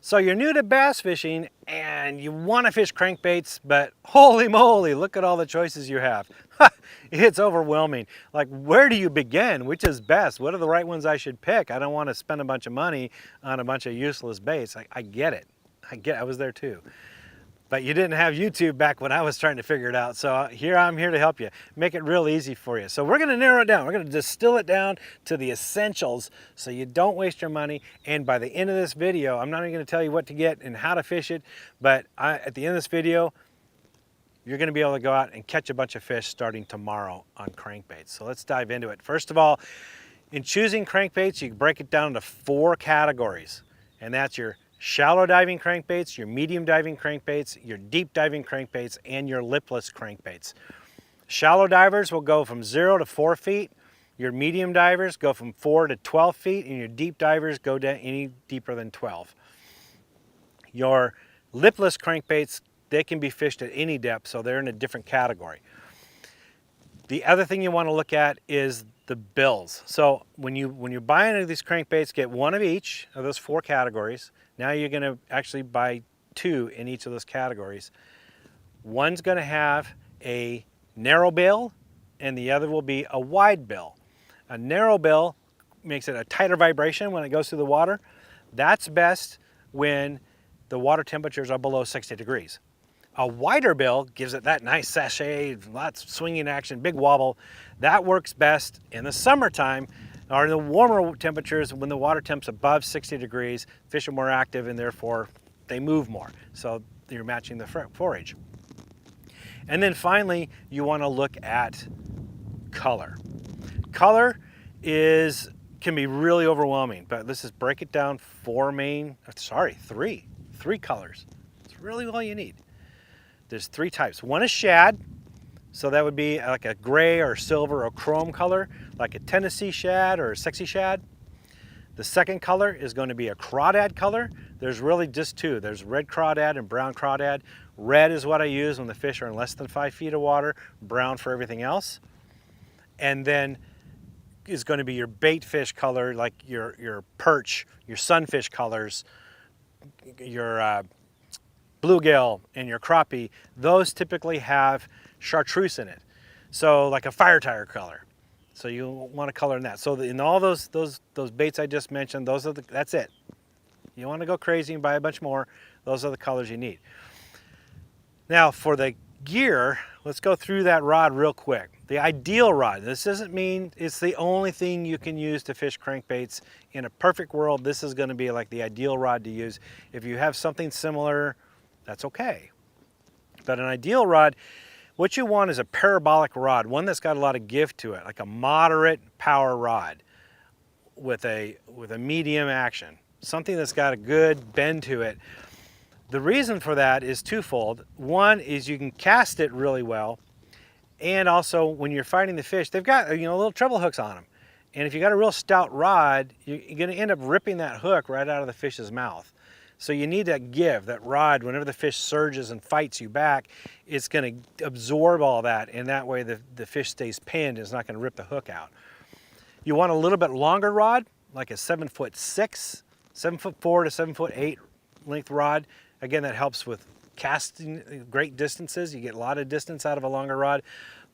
So you're new to bass fishing and you want to fish crankbaits, but holy moly, look at all the choices you have. It's overwhelming. Like, where do you begin? Which is best? What are the right ones I should pick? I don't want to spend a bunch of money on a bunch of useless baits. I get it. I was there too. But you didn't have YouTube back when I was trying to figure it out. So I'm here to help you, make it real easy for you. So we're gonna narrow it down. We're gonna distill it down to the essentials so you don't waste your money. And by the end of this video, I'm not even gonna tell you what to get and how to fish it, but at the end of this video, you're gonna be able to go out and catch a bunch of fish starting tomorrow on crankbaits. So let's dive into it. First of all, in choosing crankbaits, you can break it down into 4 categories. And that's your shallow diving crankbaits, your medium diving crankbaits, your deep diving crankbaits, and your lipless crankbaits. Shallow divers will go from 0 to 4 feet. Your medium divers go from 4 to 12 feet, and your deep divers go down any deeper than 12. Your lipless crankbaits, they can be fished at any depth, so they're in a different category. The other thing you want to look at is the bills. So when you buy any of these crankbaits, get one of each of those 4 categories. Now you're going to actually buy 2 in each of those categories. One's going to have a narrow bill and the other will be a wide bill. A narrow bill makes it a tighter vibration when it goes through the water. That's best when the water temperatures are below 60 degrees. A wider bill gives it that nice sachet, lots of swinging action, big wobble. That works best in the summertime or in the warmer temperatures when the water temp's above 60 degrees. Fish are more active and therefore they move more. So you're matching the forage. And then finally, you want to look at color. Color can be really overwhelming, but let's just break it down. 3 colors. It's really all you need. There's 3 types. One is shad, so that would be like a gray or silver or chrome color, like a Tennessee shad or a sexy shad. The second color is going to be a crawdad color. There's really just 2. There's red crawdad and brown crawdad. Red is what I use when the fish are in less than 5 feet of water, brown for everything else. And then is going to be your bait fish color, like your perch, your sunfish colors, your bluegill and your crappie. Those typically have chartreuse in it, so like a fire tire color. So you want to color in that. So in all those baits I just mentioned, that's it. You want to go crazy and buy a bunch more, those are the colors you need. Now for the gear, let's go through that rod real quick. The ideal rod, this doesn't mean it's the only thing you can use to fish crankbaits. In a perfect world, this is going to be like the ideal rod to use. If you have something similar, that's okay. But an ideal rod, what you want is a parabolic rod, one that's got a lot of give to it, like a moderate power rod with a medium action, something that's got a good bend to it. The reason for that is twofold. One is you can cast it really well, and also when you're fighting the fish, they've got little treble hooks on them. And if you got a real stout rod, you're going to end up ripping that hook right out of the fish's mouth. So you need that give, that rod, whenever the fish surges and fights you back, it's going to absorb all that, and that way the fish stays pinned and it's not going to rip the hook out. You want a little bit longer rod, like a 7'6", 7'4" to 7'8" length rod. Again, that helps with casting great distances. You get a lot of distance out of a longer rod,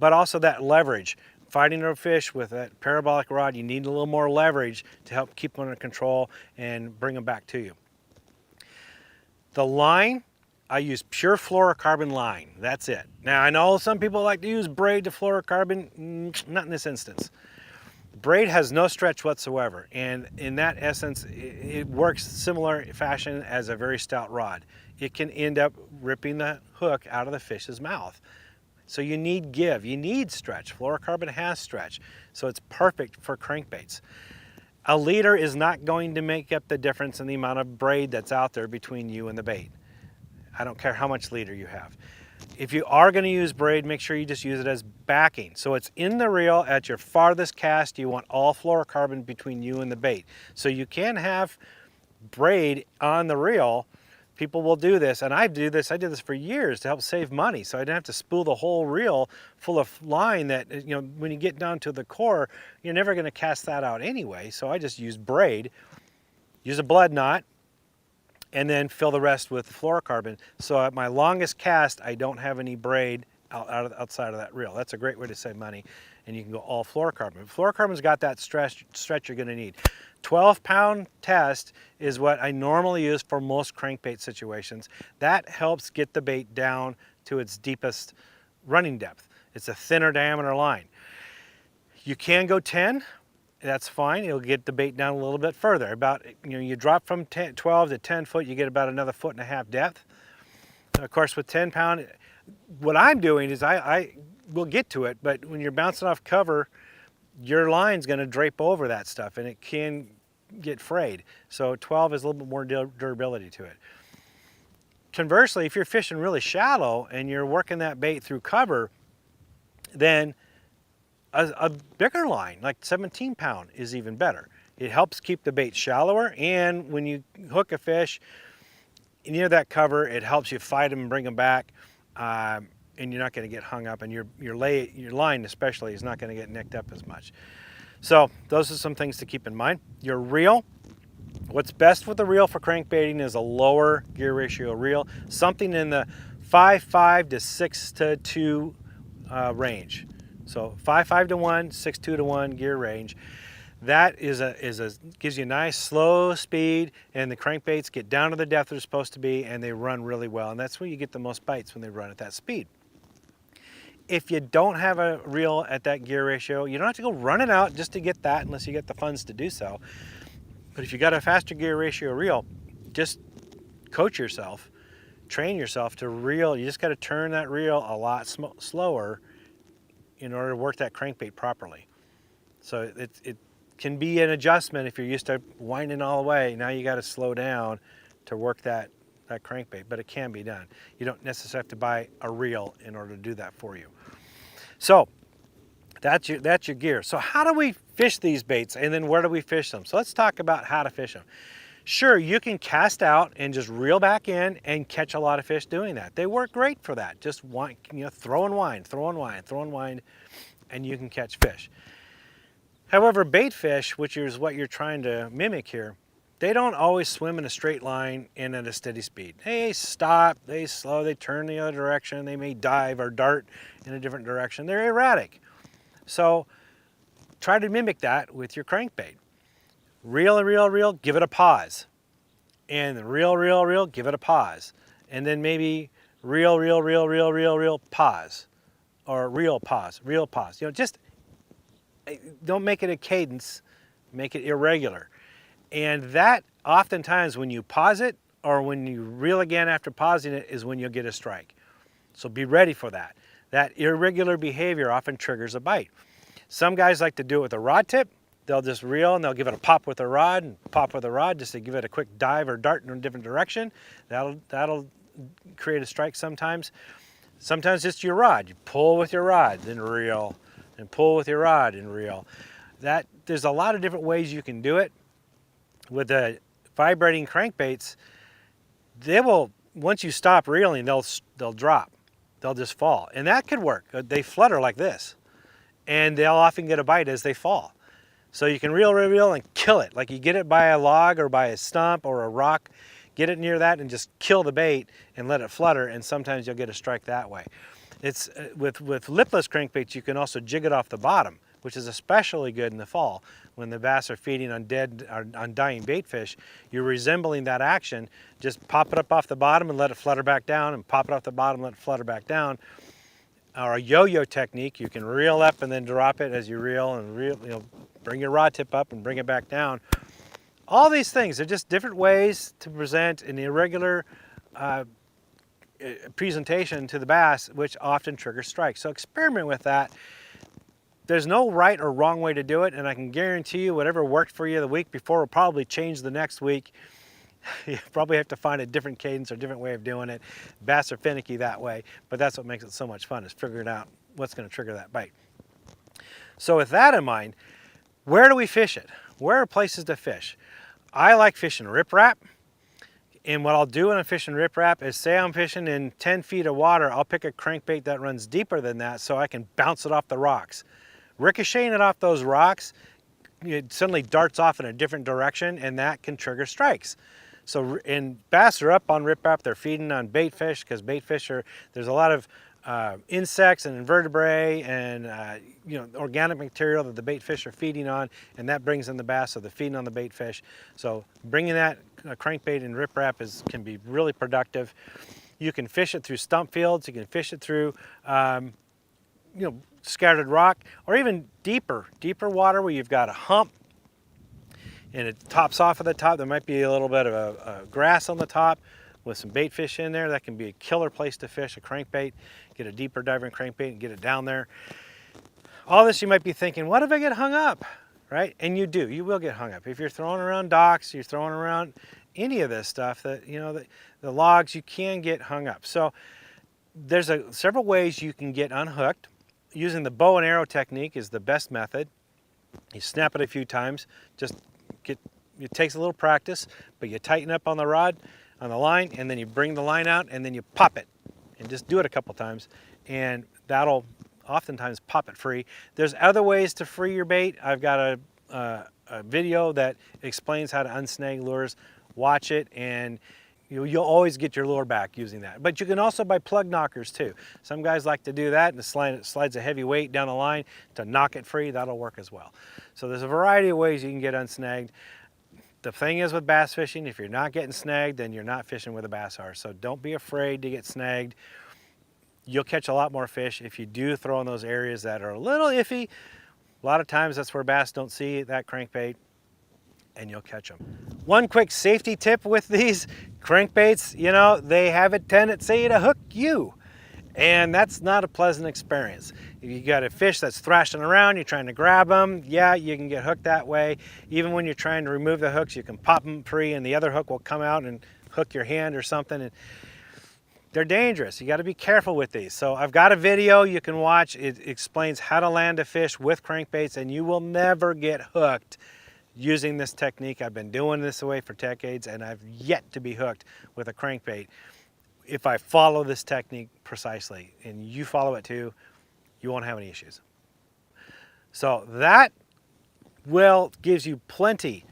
but also that leverage. Fighting a fish with that parabolic rod, you need a little more leverage to help keep them under control and bring them back to you. The line, I use pure fluorocarbon line. That's it. Now, I know some people like to use braid to fluorocarbon. Not in this instance. Braid has no stretch whatsoever, and in that essence, it works similar fashion as a very stout rod. It can end up ripping the hook out of the fish's mouth. So you need give, you need stretch. Fluorocarbon has stretch, so it's perfect for crankbaits. A leader is not going to make up the difference in the amount of braid that's out there between you and the bait. I don't care how much leader you have. If you are going to use braid, make sure you just use it as backing. So it's in the reel at your farthest cast. You want all fluorocarbon between you and the bait. So you can have braid on the reel. People will do this, and I did this for years to help save money, so I didn't have to spool the whole reel full of line that, when you get down to the core, you're never going to cast that out anyway. So I just use braid, use a blood knot, and then fill the rest with fluorocarbon. So at my longest cast, I don't have any braid outside of that reel. That's a great way to save money, and you can go all fluorocarbon. Fluorocarbon's got that stretch you're going to need. 12-pound test is what I normally use for most crankbait situations. That helps get the bait down to its deepest running depth. It's a thinner diameter line. You can go 10. That's fine. It'll get the bait down a little bit further. About, you drop from 12 to 10 foot, you get about another 1.5 foot depth. Of course, with 10-pound, what I'm doing is I will get to it, but when you're bouncing off cover, your line's going to drape over that stuff, and it can get frayed. So 12 is a little bit more durability to it. Conversely, if you're fishing really shallow and you're working that bait through cover, then a bigger line, like 17-pound, is even better. It helps keep the bait shallower, and when you hook a fish near that cover, it helps you fight them and bring them back, and you're not going to get hung up, and your line especially is not going to get nicked up as much. So those are some things to keep in mind. Your reel, what's best with the reel for crankbaiting is a lower gear ratio reel, something in the 5.5 to 6:2 range. So 5.5 to 1, 6.2 to 1 gear range. That gives you a nice slow speed, and the crankbaits get down to the depth they're supposed to be, and they run really well. And that's where you get the most bites, when they run at that speed. If you don't have a reel at that gear ratio, you don't have to go run it out just to get that, unless you get the funds to do so. But if you got a faster gear ratio reel, just coach yourself, train yourself to reel. You just got to turn that reel a lot slower in order to work that crankbait properly. So it can be an adjustment if you're used to winding all the way. Now you got to slow down to work that crankbait, but it can be done. You don't necessarily have to buy a reel in order to do that for you. So that's your gear. So how do we fish these baits, and then where do we fish them? So let's talk about how to fish them. Sure, you can cast out and just reel back in and catch a lot of fish doing that. They work great for that. Just throw and wind, throw and wind, throw and wind, and you can catch fish. However, bait fish, which is what you're trying to mimic here, they don't always swim in a straight line and at a steady speed. They stop, they slow, they turn the other direction, they may dive or dart in a different direction. They're erratic. So try to mimic that with your crankbait. Reel and reel, reel, give it a pause. And reel, reel, reel, give it a pause. And then maybe reel, reel, reel, reel, reel, reel, pause. Or reel, pause, reel, pause. Just don't make it a cadence, make it irregular. And that oftentimes when you pause it, or when you reel again after pausing it, is when you'll get a strike. So be ready for that. That irregular behavior often triggers a bite. Some guys like to do it with a rod tip. They'll just reel and they'll give it a pop with a rod and pop with a rod just to give it a quick dive or dart in a different direction. That'll create a strike sometimes. Sometimes it's your rod. You pull with your rod, then reel, and pull with your rod and reel. There's a lot of different ways you can do it. With the vibrating crankbaits, they will, once you stop reeling, they'll drop. They'll just fall, and that could work. They flutter like this, and they'll often get a bite as they fall. So you can reel, reel, reel, and kill it. Like you get it by a log or by a stump or a rock, get it near that and just kill the bait and let it flutter, and sometimes you'll get a strike that way. It's with lipless crankbaits, you can also jig it off the bottom, which is especially good in the fall when the bass are feeding on dead or on dying bait fish. You're resembling that action. Just pop it up off the bottom and let it flutter back down, and pop it off the bottom, let it flutter back down. Or a yo-yo technique, you can reel up and then drop it as you reel, and reel, bring your rod tip up and bring it back down. All these things are just different ways to present an irregular presentation to the bass, which often triggers strikes. So experiment with that. There's no right or wrong way to do it, and I can guarantee you whatever worked for you the week before will probably change the next week. You probably have to find a different cadence or different way of doing it. Bass are finicky that way, but that's what makes it so much fun, is figuring out what's going to trigger that bite. So with that in mind, where do we fish it? Where are places to fish? I like fishing riprap, and what I'll do when I'm fishing riprap is, say I'm fishing in 10 feet of water, I'll pick a crankbait that runs deeper than that so I can bounce it off the rocks. Ricocheting it off those rocks, it suddenly darts off in a different direction, and that can trigger strikes. So, and bass are up on riprap, they're feeding on bait fish, because bait fish are, there's a lot of insects and invertebrate and organic material that the bait fish are feeding on, and that brings in the bass, so they're feeding on the bait fish. So bringing that crankbait and riprap can be really productive. You can fish it through stump fields, you can fish it through scattered rock, or even deeper water where you've got a hump and it tops off at the top. There might be a little bit of a grass on the top with some bait fish in there. That can be a killer place to fish a crankbait. Get a deeper diving crankbait and get it down there. All this, you might be thinking, what if I get hung up, right? And you do, you will get hung up. If you're throwing around docks, you're throwing around any of this stuff, that the logs, you can get hung up. So there's several ways you can get unhooked. Using the bow and arrow technique is the best method. You snap it a few times, it takes a little practice, but you tighten up on the rod, on the line, and then you bring the line out and then you pop it, and just do it a couple times, and that'll oftentimes pop it free. There's other ways to free your bait. I've got a video that explains how to unsnag lures. Watch it, and you'll always get your lure back using that. But you can also buy plug knockers too. Some guys like to do that, and it slides a heavy weight down the line to knock it free. That'll work as well. So there's a variety of ways you can get unsnagged. The thing is with bass fishing, if you're not getting snagged, then you're not fishing where the bass are. So don't be afraid to get snagged. You'll catch a lot more fish if you do throw in those areas that are a little iffy. A lot of times that's where bass don't see that crankbait, and you'll catch them. One quick safety tip with these crankbaits, they have a tendency to hook you, and that's not a pleasant experience. If you got a fish that's thrashing around, you're trying to grab them, yeah, you can get hooked that way. Even when you're trying to remove the hooks, you can pop them free and the other hook will come out and hook your hand or something. And they're dangerous. You got to be careful with these. So I've got a video you can watch. It explains how to land a fish with crankbaits, and you will never get hooked using this technique. I've been doing this way for decades, and I've yet to be hooked with a crankbait if I follow this technique precisely, and you follow it too, you won't have any issues. So that gives you plenty.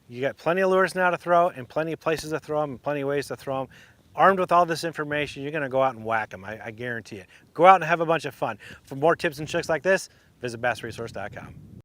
You got plenty of lures now to throw, and plenty of places to throw them, and plenty of ways to throw them. Armed with all this information, you're gonna go out and whack them, I guarantee it. Go out and have a bunch of fun. For more tips and tricks like this, visit Bassresource.com.